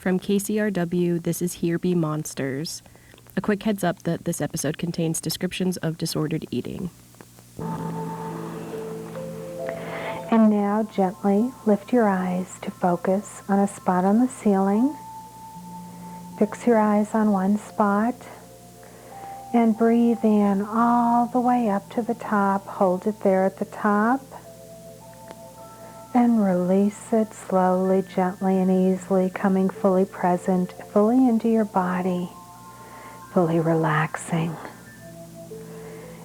From KCRW, this is Here Be Monsters. A quick heads up that this episode contains descriptions of disordered eating. And now gently lift your eyes to focus on a spot on the ceiling. Fix your eyes on one spot and breathe in all the way up to the top. Hold it there at the top. And release it slowly, gently, and easily, coming fully present, fully into your body, fully relaxing.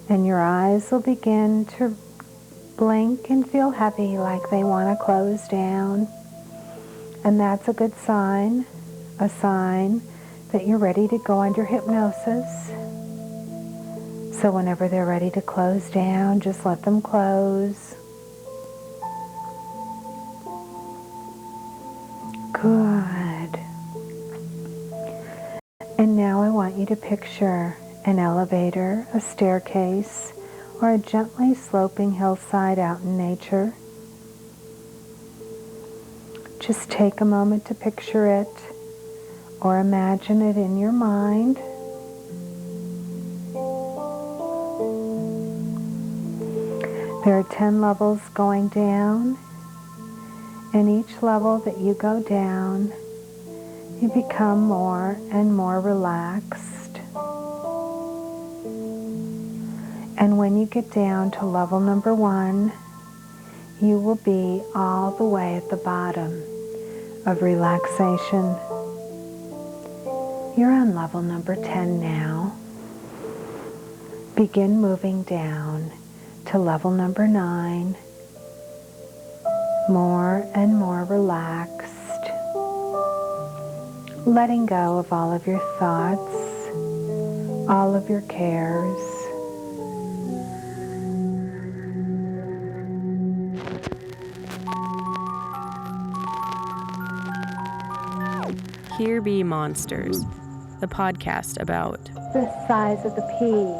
And your eyes will begin to blink and feel heavy, like they want to close down. And that's a good sign, a sign that you're ready to go under hypnosis. So whenever they're ready to close down, just let them close. Good. And now I want you to picture an elevator, a staircase, or a gently sloping hillside out in nature. Just take a moment to picture it or imagine it in your mind. There are 10 levels going down. And each level that you go down, you become more and more relaxed. And when you get down to level number 1, you will be all the way at the bottom of relaxation. You're on level number 10 now. Begin moving down to level number 9. More and more relaxed, letting go of all of your thoughts, all of your cares. Here Be Monsters, the podcast about The size of the pea.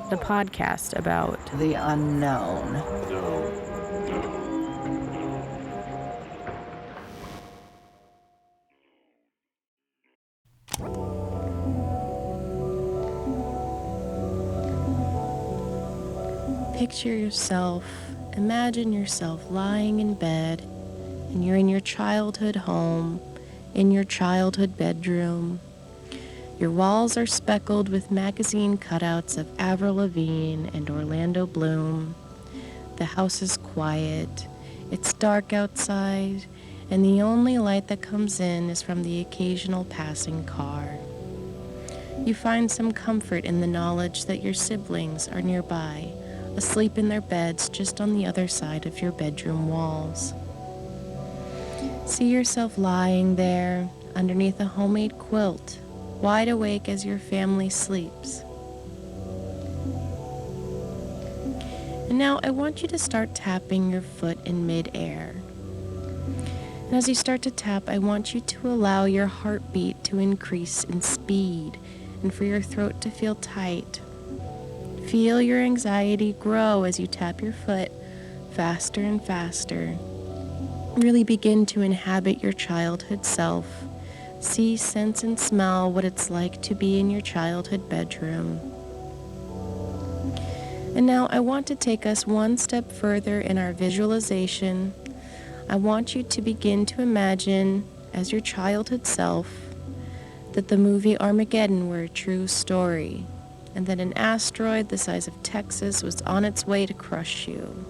the podcast about the unknown. Picture yourself, imagine yourself lying in bed, and you're in your childhood home, in your childhood bedroom. Your walls are speckled with magazine cutouts of Avril Lavigne and Orlando Bloom. The house is quiet, it's dark outside, and the only light that comes in is from the occasional passing car. You find some comfort in the knowledge that your siblings are nearby, asleep in their beds just on the other side of your bedroom walls. See yourself lying there underneath a homemade quilt, wide awake as your family sleeps. And now I want you to start tapping your foot in mid-air. And as you start to tap, I want you to allow your heartbeat to increase in speed and for your throat to feel tight. Feel your anxiety grow as you tap your foot faster and faster. Really begin to inhabit your childhood self. See, sense, and smell what it's like to be in your childhood bedroom. And now I want to take us one step further in our visualization. I want you to begin to imagine, as your childhood self, that the movie Armageddon were a true story, and that an asteroid the size of Texas was on its way to crush you.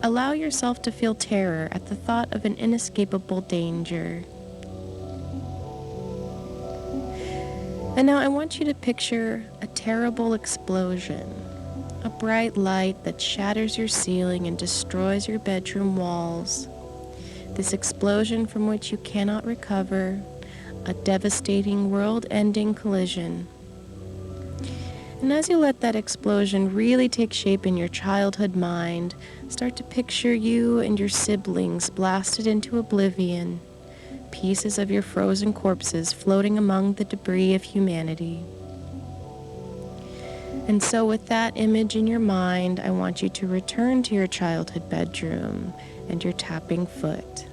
Allow yourself to feel terror at the thought of an inescapable danger. And now I want you to picture a terrible explosion, a bright light that shatters your ceiling and destroys your bedroom walls. This explosion from which you cannot recover, a devastating world-ending collision. And as you let that explosion really take shape in your childhood mind, start to picture you and your siblings blasted into oblivion, pieces of your frozen corpses floating among the debris of humanity. And so with that image in your mind, I want you to return to your childhood bedroom and your tapping foot.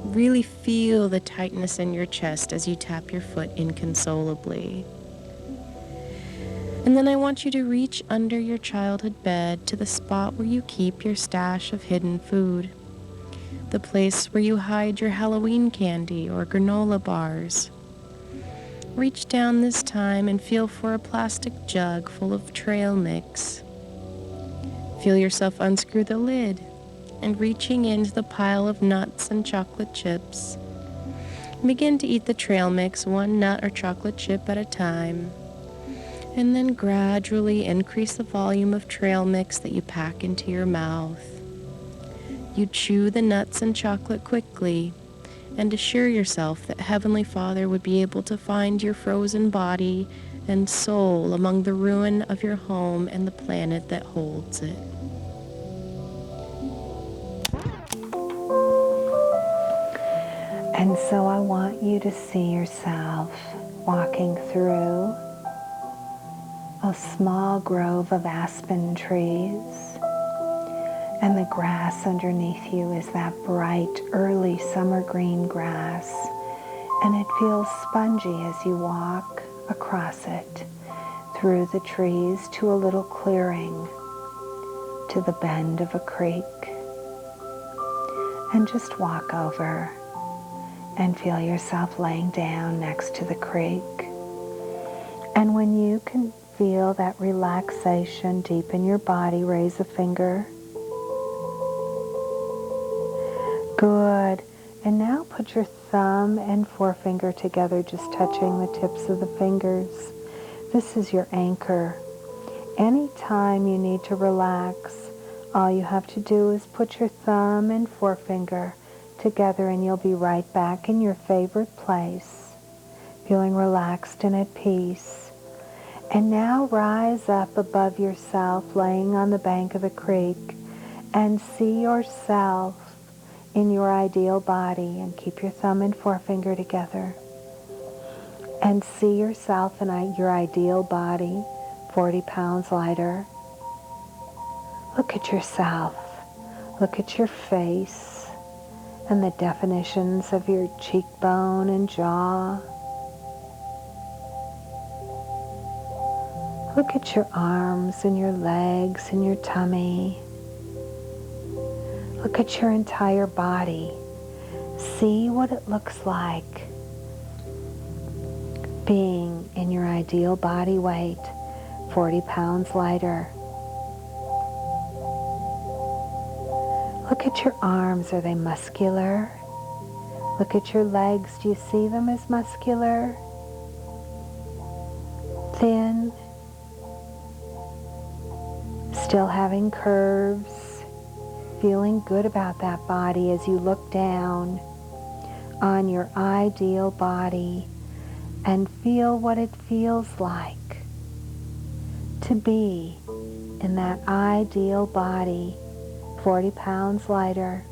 Really feel the tightness in your chest as you tap your foot inconsolably. And then I want you to reach under your childhood bed to the spot where you keep your stash of hidden food. The place where you hide your Halloween candy or granola bars. Reach down this time and feel for a plastic jug full of trail mix. Feel yourself unscrew the lid and reaching into the pile of nuts and chocolate chips. Begin to eat the trail mix one nut or chocolate chip at a time, and then gradually increase the volume of trail mix that you pack into your mouth. You chew the nuts and chocolate quickly and assure yourself that Heavenly Father would be able to find your frozen body and soul among the ruin of your home and the planet that holds it. And so I want you to see yourself walking through a small grove of aspen trees, and the grass underneath you is that bright early summer green grass, and it feels spongy as you walk across it through the trees to a little clearing, to the bend of a creek, and just walk over and feel yourself laying down next to the creek. And when you can feel that relaxation deep in your body, raise a finger. Good. And now put your thumb and forefinger together, just touching the tips of the fingers. This is your anchor. Anytime you need to relax, all you have to do is put your thumb and forefinger together and you'll be right back in your favorite place, feeling relaxed and at peace. And now rise up above yourself, laying on the bank of the creek, and see yourself in your ideal body, and keep your thumb and forefinger together. And see yourself in your ideal body, 40 pounds lighter. Look at yourself. Look at your face and the definitions of your cheekbone and jaw. Look at your arms and your legs and your tummy. Look at your entire body. See what it looks like being in your ideal body weight, 40 pounds lighter. Look at your arms. Are they muscular? Look at your legs. Do you see them as muscular? Thin? Still having curves? Feeling good about that body as you look down on your ideal body and feel what it feels like to be in that ideal body, 40 pounds lighter.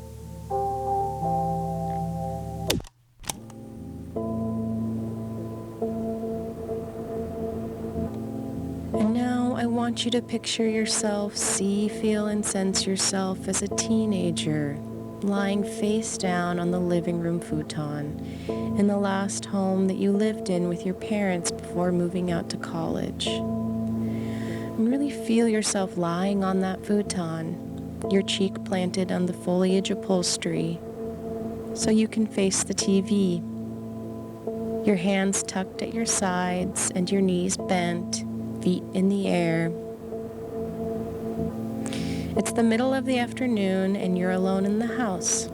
And now I want you to picture yourself, see, feel, and sense yourself as a teenager, lying face down on the living room futon in the last home that you lived in with your parents before moving out to college. And really feel yourself lying on that futon, your cheek planted on the foliage upholstery so you can face the TV. Your hands tucked at your sides and your knees bent, feet in the air. It's the middle of the afternoon and you're alone in the house.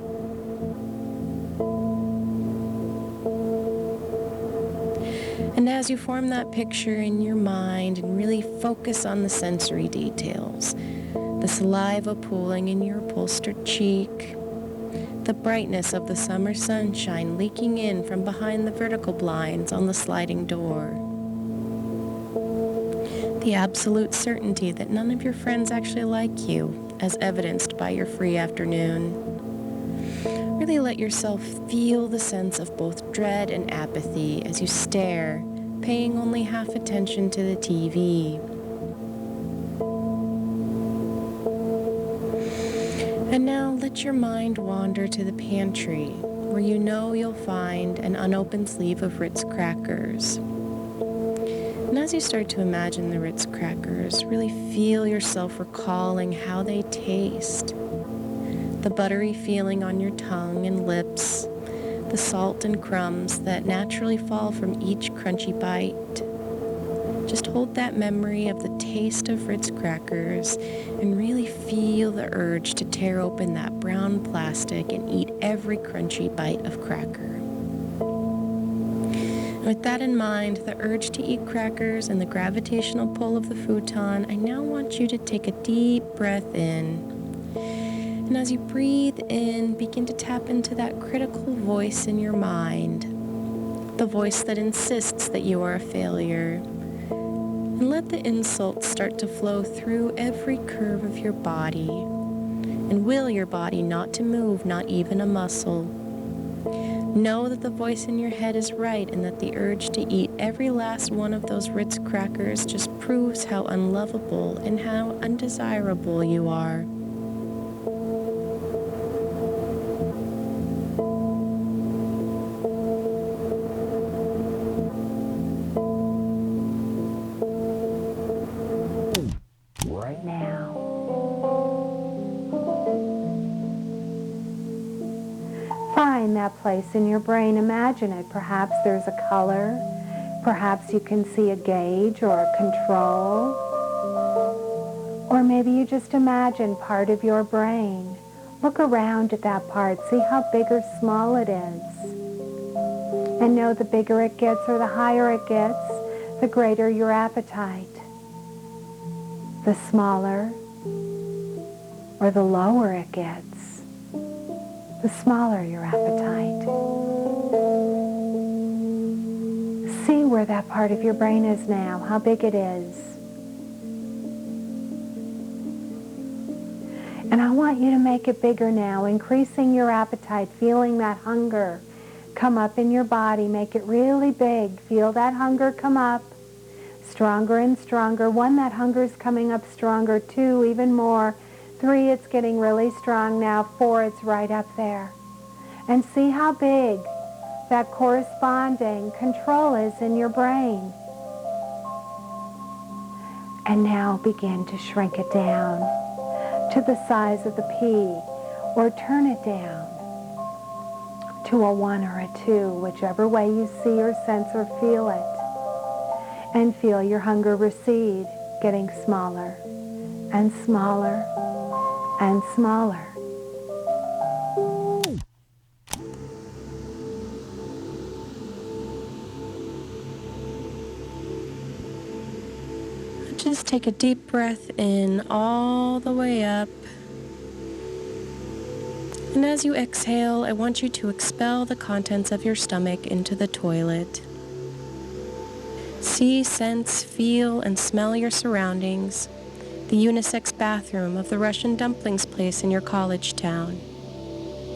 And as you form that picture in your mind and really focus on the sensory details, the saliva pooling in your upholstered cheek, the brightness of the summer sunshine leaking in from behind the vertical blinds on the sliding door, the absolute certainty that none of your friends actually like you, as evidenced by your free afternoon. Really let yourself feel the sense of both dread and apathy as you stare, paying only half attention to the TV. And now let your mind wander to the pantry, where you know you'll find an unopened sleeve of Ritz crackers. And as you start to imagine the Ritz crackers, really feel yourself recalling how they taste. The buttery feeling on your tongue and lips, the salt and crumbs that naturally fall from each crunchy bite. Just hold that memory of the taste of Ritz crackers and really feel the urge to tear open that brown plastic and eat every crunchy bite of cracker. With that in mind, the urge to eat crackers and the gravitational pull of the futon, I now want you to take a deep breath in. And as you breathe in, begin to tap into that critical voice in your mind, the voice that insists that you are a failure. And let the insults start to flow through every curve of your body, and will your body not to move, not even a muscle. Know that the voice in your head is right, and that the urge to eat every last one of those Ritz crackers just proves how unlovable and how undesirable you are. Find that place in your brain. Imagine it. Perhaps there's a color. Perhaps you can see a gauge or a control. Or maybe you just imagine part of your brain. Look around at that part. See how big or small it is. And know the bigger it gets or the higher it gets, the greater your appetite. The smaller or the lower it gets, the smaller your appetite. See where that part of your brain is now, how big it is. And I want you to make it bigger now, increasing your appetite, feeling that hunger come up in your body. Make it really big. Feel that hunger come up, stronger and stronger. 1, that hunger is coming up stronger. 2, even more. 3, it's getting really strong now. 4, it's right up there. And see how big that corresponding control is in your brain. And now begin to shrink it down to the size of the pea, or turn it down to a 1 or a 2, whichever way you see or sense or feel it. And feel your hunger recede, getting smaller and smaller and smaller. Just take a deep breath in all the way up. And as you exhale, I want you to expel the contents of your stomach into the toilet. See, sense, feel, and smell your surroundings, the unisex bathroom of the Russian dumplings place in your college town.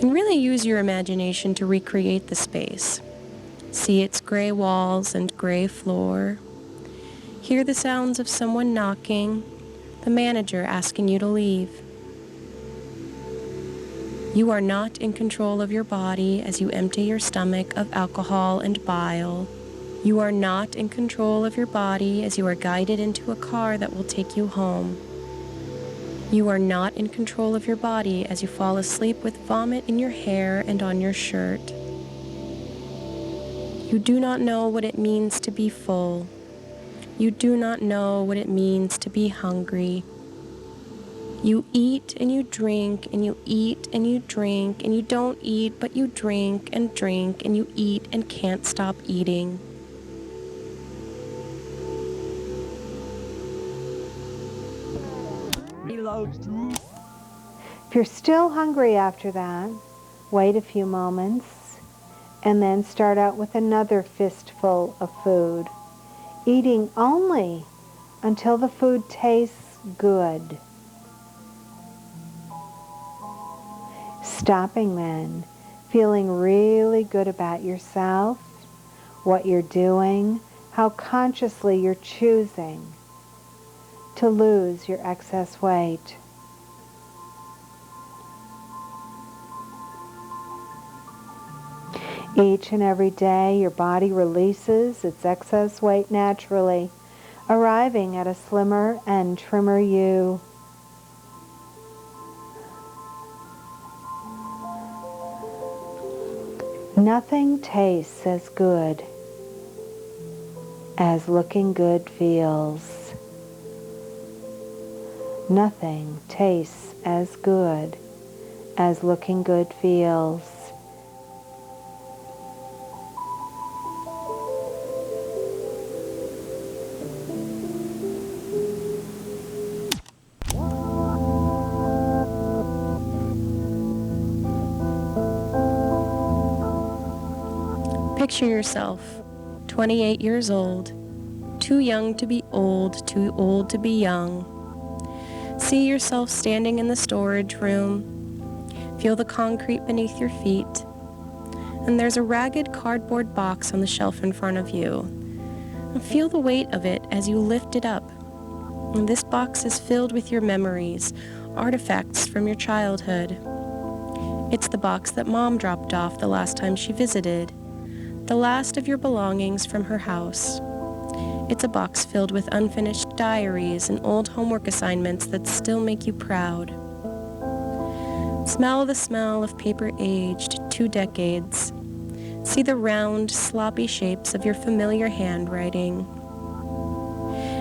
And really use your imagination to recreate the space. See its gray walls and gray floor. Hear the sounds of someone knocking, the manager asking you to leave. You are not in control of your body as you empty your stomach of alcohol and bile. You are not in control of your body as you are guided into a car that will take you home. You are not in control of your body as you fall asleep with vomit in your hair and on your shirt. You do not know what it means to be full. You do not know what it means to be hungry. You eat and you drink and you eat and you drink and you don't eat, but you drink and you eat and can't stop eating. If you're still hungry after that, wait a few moments and then start out with another fistful of food, eating only until the food tastes good. Stopping then, feeling really good about yourself, what you're doing, how consciously you're choosing to lose your excess weight. Each and every day, your body releases its excess weight naturally, arriving at a slimmer and trimmer you. Nothing tastes as good as looking good feels. Nothing tastes as good as looking good feels. Picture yourself, 28 years old, too young to be old, too old to be young. See yourself standing in the storage room. Feel the concrete beneath your feet. And there's a ragged cardboard box on the shelf in front of you. And feel the weight of it as you lift it up. And this box is filled with your memories, artifacts from your childhood. It's the box that Mom dropped off the last time she visited. The last of your belongings from her house. It's a box filled with unfinished diaries and old homework assignments that still make you proud. Smell the smell of paper aged 2 decades. See the round, sloppy shapes of your familiar handwriting.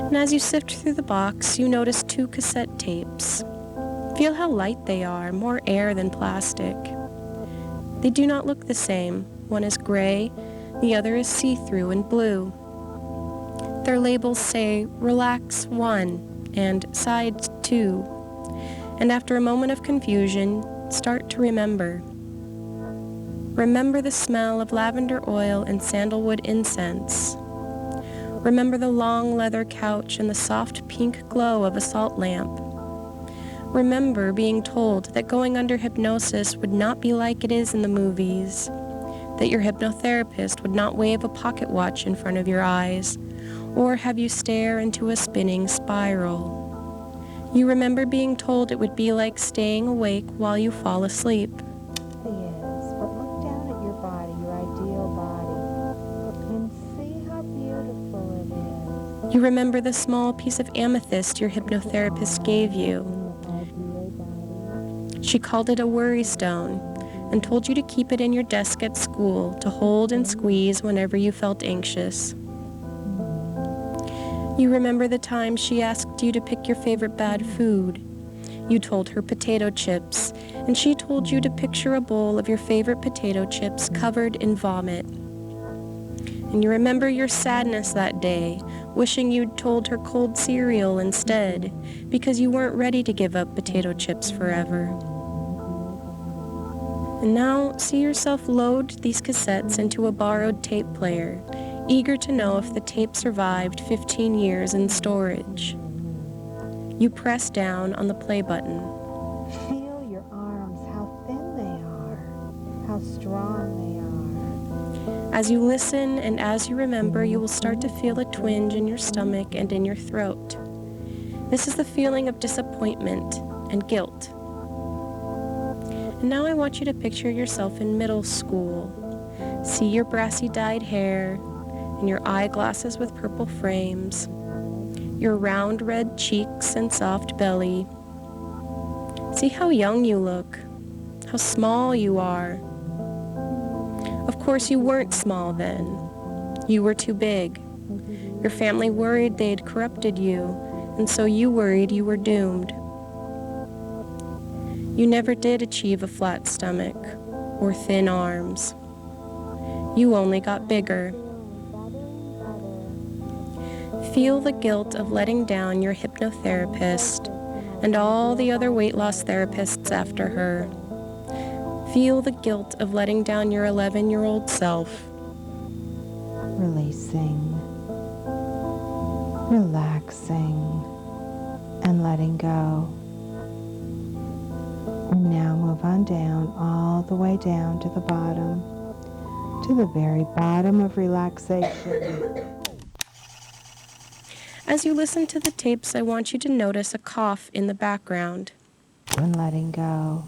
And as you sift through the box, you notice 2 cassette tapes. Feel how light they are, more air than plastic. They do not look the same. One is gray, the other is see-through and blue. Their labels say Relax 1 and Side 2. And after a moment of confusion, start to remember. Remember the smell of lavender oil and sandalwood incense. Remember the long leather couch and the soft pink glow of a salt lamp. Remember being told that going under hypnosis would not be like it is in the movies, that your hypnotherapist would not wave a pocket watch in front of your eyes, or have you stare into a spinning spiral. You remember being told it would be like staying awake while you fall asleep. Yes, but look down at your body, your ideal body, and see how beautiful it is. You remember the small piece of amethyst your hypnotherapist gave you. She called it a worry stone and told you to keep it in your desk at school to hold and squeeze whenever you felt anxious. You remember the time she asked you to pick your favorite bad food. You told her potato chips, and she told you to picture a bowl of your favorite potato chips covered in vomit. And you remember your sadness that day, wishing you'd told her cold cereal instead, because you weren't ready to give up potato chips forever. And now, see yourself load these cassettes into a borrowed tape player, eager to know if the tape survived 15 years in storage. You press down on the play button. Feel your arms, how thin they are, how strong they are. As you listen and as you remember, you will start to feel a twinge in your stomach and in your throat. This is the feeling of disappointment and guilt. And now I want you to picture yourself in middle school. See your brassy dyed hair and your eyeglasses with purple frames, your round red cheeks and soft belly. See how young you look, how small you are. Of course, you weren't small then. You were too big. Your family worried they'd corrupted you, and so you worried you were doomed. You never did achieve a flat stomach or thin arms. You only got bigger. Feel the guilt of letting down your hypnotherapist and all the other weight loss therapists after her. Feel the guilt of letting down your 11-year-old self. Releasing, relaxing, and letting go. And now move on down, all the way down to the bottom, to the very bottom of relaxation. As you listen to the tapes, I want you to notice a cough in the background. And letting go.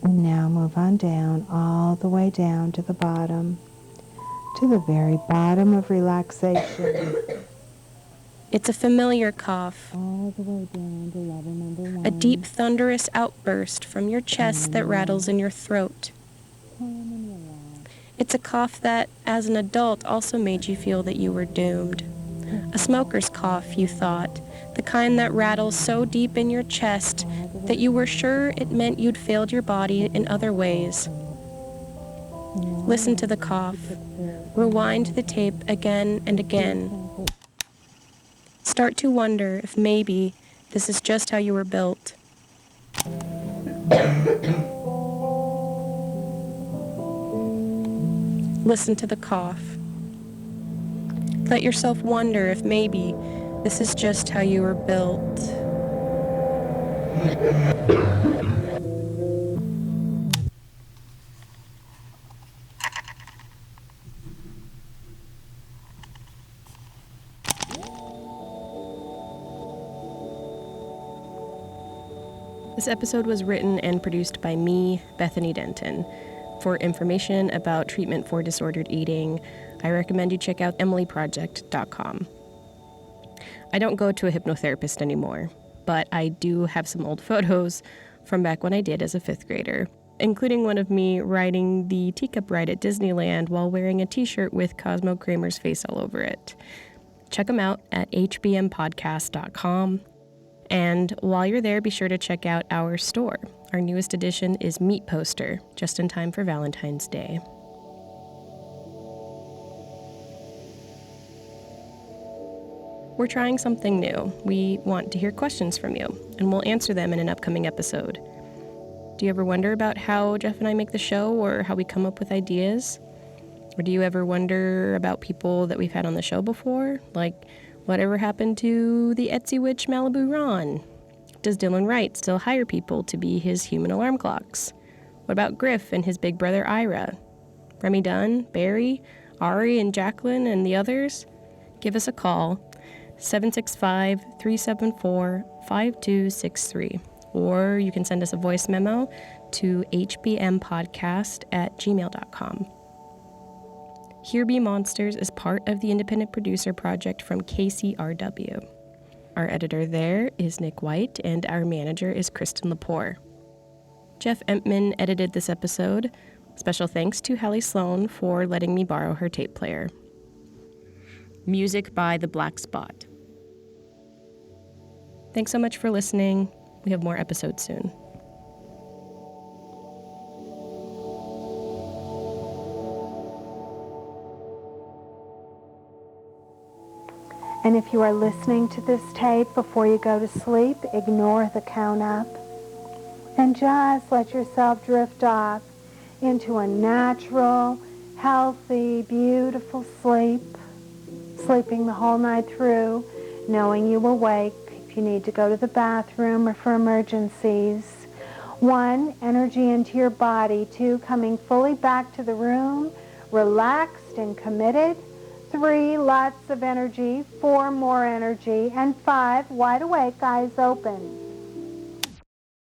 And now move on down, all the way down to the bottom, to the very bottom of relaxation. It's a familiar cough, All the way down to level number 1. a deep thunderous outburst from your chest that rattles in your throat. It's a cough that, as an adult, also made you feel that you were doomed. A smoker's cough, you thought, the kind that rattles so deep in your chest that you were sure it meant you'd failed your body in other ways. Listen to the cough. Rewind the tape again and again. Start to wonder if maybe this is just how you were built. Listen to the cough. Let yourself wonder if maybe this is just how you were built. This episode was written and produced by me, Bethany Denton. For information about treatment for disordered eating, I recommend you check out emilyproject.com. I don't go to a hypnotherapist anymore, but I do have some old photos from back when I did as a 5th grader, including one of me riding the teacup ride at Disneyland while wearing a t-shirt with Cosmo Kramer's face all over it. Check them out at HBMpodcast.com. And while you're there, be sure to check out our store. Our newest addition is Meat Poster, just in time for Valentine's Day. We're trying something new. We want to hear questions from you, and we'll answer them in an upcoming episode. Do you ever wonder about how Jeff and I make the show, or how we come up with ideas? Or do you ever wonder about people that we've had on the show before? Like, whatever happened to the Etsy witch Malibu Ron? Does Dylan Wright still hire people to be his human alarm clocks? What about Griff and his big brother Ira? Remy Dunn, Barry, Ari, and Jacqueline, and the others? Give us a call, 765-374-5263. Or you can send us a voice memo to hbmpodcast@gmail.com. Here Be Monsters is part of the Independent Producer Project from KCRW. Our editor there is Nick White, and our manager is Kristen Lepore. Jeff Empman edited this episode. Special thanks to Hallie Sloan for letting me borrow her tape player. Music by The Black Spot. Thanks so much for listening. We have more episodes soon. And if you are listening to this tape before you go to sleep, ignore the count up and just let yourself drift off into a natural, healthy, beautiful sleep, sleeping the whole night through, knowing you will wake if you need to go to the bathroom or for emergencies. 1, energy into your body. 2, coming fully back to the room, relaxed and committed. 3, lots of energy. 4, more energy. And 5, wide awake, eyes open.